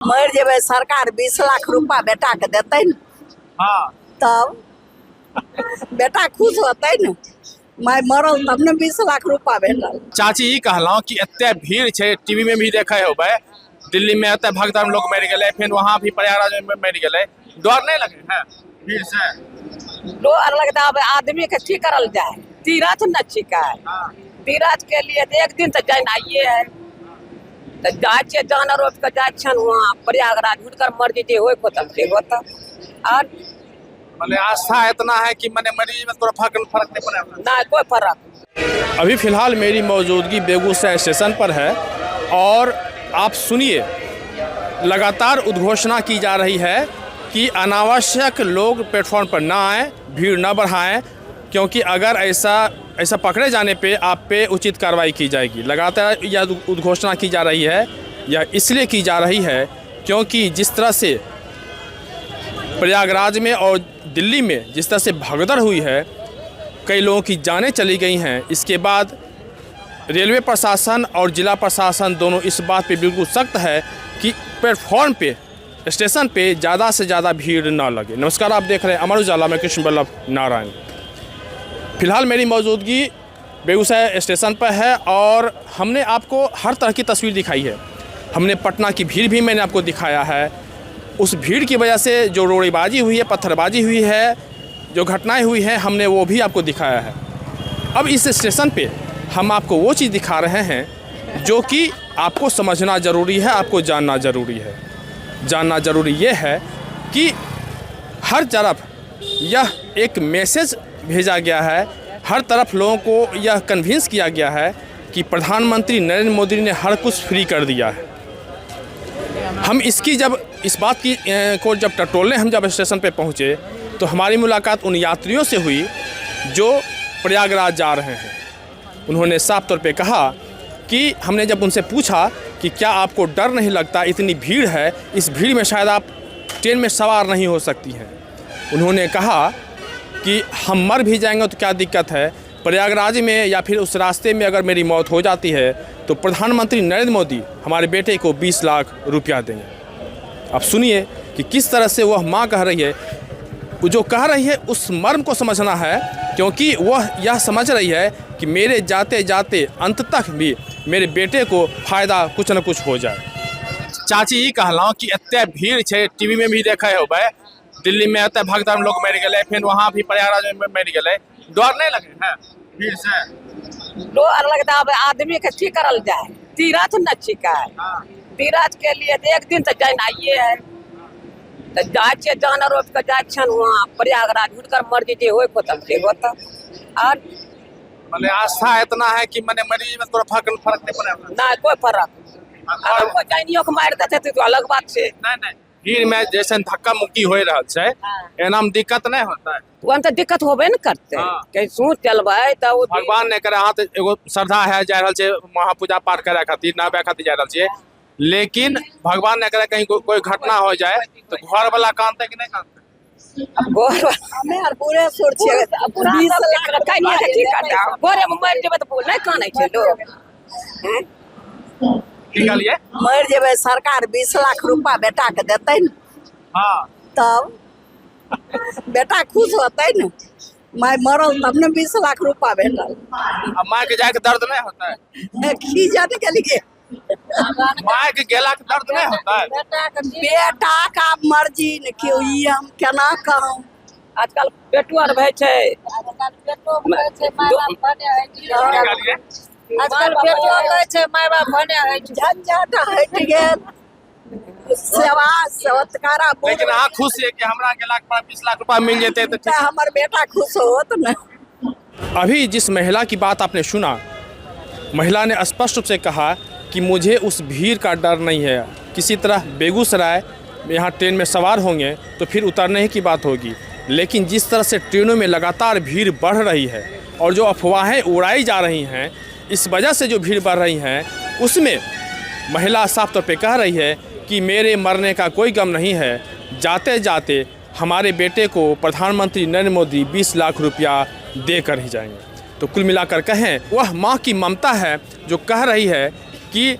मर जेबे सरकार 20 लाख रुपया बेटा के देते न। हाँ तब बेटा खुश होते न। मैं मरल तब ने 20 लाख रुपया भेटल। चाची ई कहलौं कि एते भीड़ छै, टीवी में भी देखे होबे, दिल्ली में एते भगदड़ लोग मर गए, फिर वहाँ भी प्रयागराज में मर गए, डर नहीं लगे है भीड़ से? डर लगता है आदमी के ठीक करल जाए, तीरथ न छिका है। तीरथ के लिए तो एक दिन तो जाइए है, तो जाए जान रोज के जाए वहाँ प्रयागराज हुनकर मर्जी जे हो होता और मैंने आस्था इतना है कि मैंने मरीज में थोड़ा फर्क नहीं पड़ा ना कोई फर्क। अभी फिलहाल मेरी मौजूदगी बेगूसराय स्टेशन पर है और आप सुनिए, लगातार उद्घोषणा की जा रही है कि अनावश्यक लोग प्लेटफॉर्म पर ना आएँ, भीड़ ना बढ़ाएं, क्योंकि अगर ऐसा पकड़े जाने पे आप पे उचित कार्रवाई की जाएगी। लगातार यह उद्घोषणा की जा रही है, यह इसलिए की जा रही है क्योंकि जिस तरह से प्रयागराज में और दिल्ली में जिस तरह से भगदड़ हुई है, कई लोगों की जानें चली गई हैं, इसके बाद रेलवे प्रशासन और जिला प्रशासन दोनों इस बात पे बिल्कुल सख्त है कि प्लेटफॉर्म पे, स्टेशन पे ज़्यादा से ज़्यादा भीड़ ना लगे। नमस्कार, आप देख रहे हैं अमर उजाला में कृष्ण वल्लभ नारायण। फिलहाल मेरी मौजूदगी बेगूसराय स्टेशन पर है और हमने आपको हर तरह की तस्वीर दिखाई है। हमने पटना की भीड़ भी मैंने आपको दिखाया है। उस भीड़ की वजह से जो रोड़ेबाजी हुई है, पत्थरबाजी हुई है, जो घटनाएं हुई हैं, हमने वो भी आपको दिखाया है। अब इस स्टेशन पे हम आपको वो चीज़ दिखा रहे हैं जो कि आपको समझना ज़रूरी है, आपको जानना ज़रूरी है। जानना ज़रूरी ये है कि हर तरफ यह एक मैसेज भेजा गया है, हर तरफ लोगों को यह कन्विंस किया गया है कि प्रधानमंत्री नरेंद्र मोदी ने हर कुछ फ्री कर दिया है। हम इस बात की को जब टटोलने हम जब स्टेशन पे पहुँचे तो हमारी मुलाकात उन यात्रियों से हुई जो प्रयागराज जा रहे हैं। उन्होंने साफ तौर पे कहा कि हमने जब उनसे पूछा कि क्या आपको डर नहीं लगता, इतनी भीड़ है, इस भीड़ में शायद आप ट्रेन में सवार नहीं हो सकती हैं। उन्होंने कहा कि हम मर भी जाएंगे तो क्या दिक्कत है, प्रयागराज में या फिर उस रास्ते में अगर मेरी मौत हो जाती है तो प्रधानमंत्री नरेंद्र मोदी हमारे बेटे को 20 लाख रुपया देंगे। अब सुनिए कि किस तरह से वह माँ कह रही है, जो कह रही है उस मर्म को समझना है, क्योंकि वह यह समझ रही है कि मेरे जाते जाते अंत तक भी मेरे बेटे को फ़ायदा कुछ न कुछ हो जाए। चाची ई कहलौं कि एते भीड़ छै, टीवी में भी देखे होबे, दिल्ली में एते भगदड़ लोग मर गए, फिर वहाँ भी प्रयागराज में मर गए, डर नहीं लगे है भीड़ से? डर लगता है आदमी के ठीक करल जाए, तीरथ न छिका है। तीरथ के लिए तो एक दिन तो जाइए है, तो जाए जान रोज के जाए वहाँ प्रयागराज हुनकर मर्जी जे हो होता और मैंने आस्था इतना है कि मैंने मरीज में थोड़ा फर्क नहीं पड़ा ना कोई फर्क। अगर कोई जानियो के मार देते तो अलग बात से। नहीं भीड़ में जैसे धक्का मुक्की हो रहा है, एना में दिक्कत नहीं होता है। वहाँ तो दिक्कत होबे न करते, कैसू चलबे तो भगवान ने करे हाथ एगो श्रद्धा है, जा रहल छे वहाँ पूजा पाठ करे खातिर, नहाबे खातिर जा रहल छे, लेकिन भगवान ने करे कहीं कोई घटना हो जाए तो घर वाला कानते कि नहीं कानते? घर वाला पूरे सुर छे, पूरा कहीं के ठीक कर दे, घरे में मर जेबे तो नहीं कानै छे लोग। की कहलिए? मर जेबे सरकार 20 लाख रुपया बेटा के देते न। हाँ तब बेटा खुश होते न। मैं मरल तब ने 20 लाख रुपया भेटल। अब माँ के जाके दर्द नहीं होता है? खींचने के लिए माँ के गेला के दर्द नहीं होता है? बेटा का मर्जी न क्यों, ये हम केना कहूं। आजकल बेटो आर भय छै, आजकल बेटो कहै छै माय बाप भने है, झंझट हट गेल, सेवा सत्कार। लेकिन हाँ खुश है कि हमरा गेला के 20 लाख रुपया मिल जेते तो हमर बेटा खुश होत न। अभी जिस महिला की बात आपने सुना, महिला ने स्पष्ट रूप से कहा कि मुझे उस भीड़ का डर नहीं है, किसी तरह बेगूसराय यहाँ ट्रेन में सवार होंगे तो फिर उतरने ही की बात होगी। लेकिन जिस तरह से ट्रेनों में लगातार भीड़ बढ़ रही है और जो अफवाहें उड़ाई जा रही हैं, इस वजह से जो भीड़ बढ़ रही हैं, उसमें महिला साफ तौर पे कह रही है कि मेरे मरने का कोई गम नहीं है, जाते जाते हमारे बेटे को प्रधानमंत्री नरेंद्र मोदी 20 लाख रुपया दे कर ही जाएंगे। तो कुल मिलाकर कहें, वह माँ की ममता है जो कह रही है कि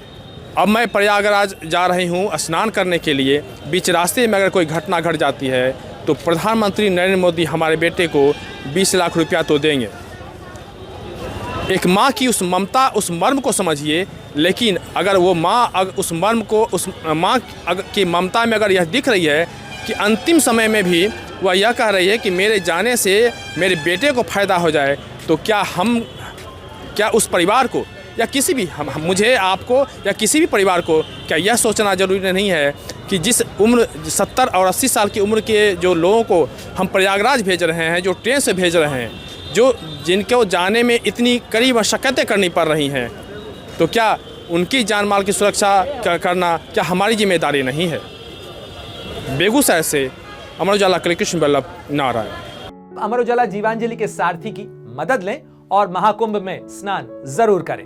अब मैं प्रयागराज जा रही हूँ स्नान करने के लिए। बीच रास्ते में अगर कोई घटना घट जाती है तो प्रधानमंत्री नरेंद्र मोदी हमारे बेटे को 20 लाख रुपया तो देंगे। एक माँ की उस ममता, उस मर्म को समझिए। लेकिन अगर वो माँ उस मर्म को, उस माँ की ममता में अगर यह दिख रही है कि अंतिम समय में भी वह यह कह रही है कि मेरे जाने से मेरे बेटे को फ़ायदा हो जाए, तो क्या उस परिवार को या किसी भी मुझे, आपको या किसी भी परिवार को क्या यह सोचना ज़रूरी नहीं है कि जिस उम्र 70 और 80 साल की उम्र के जो लोगों को हम प्रयागराज भेज रहे हैं, जो ट्रेन से भेज रहे हैं, जिनको जाने में इतनी कड़ी मशक्क़तें करनी पड़ रही हैं, तो क्या उनकी जान माल की सुरक्षा करना क्या हमारी जिम्मेदारी नहीं है? बेगूसराय से अमर उजाला के लिए कृष्ण वल्लभ नारायण। अमर उजाला जीवांजलि के सारथी की मदद लें और महाकुंभ में स्नान जरूर करें।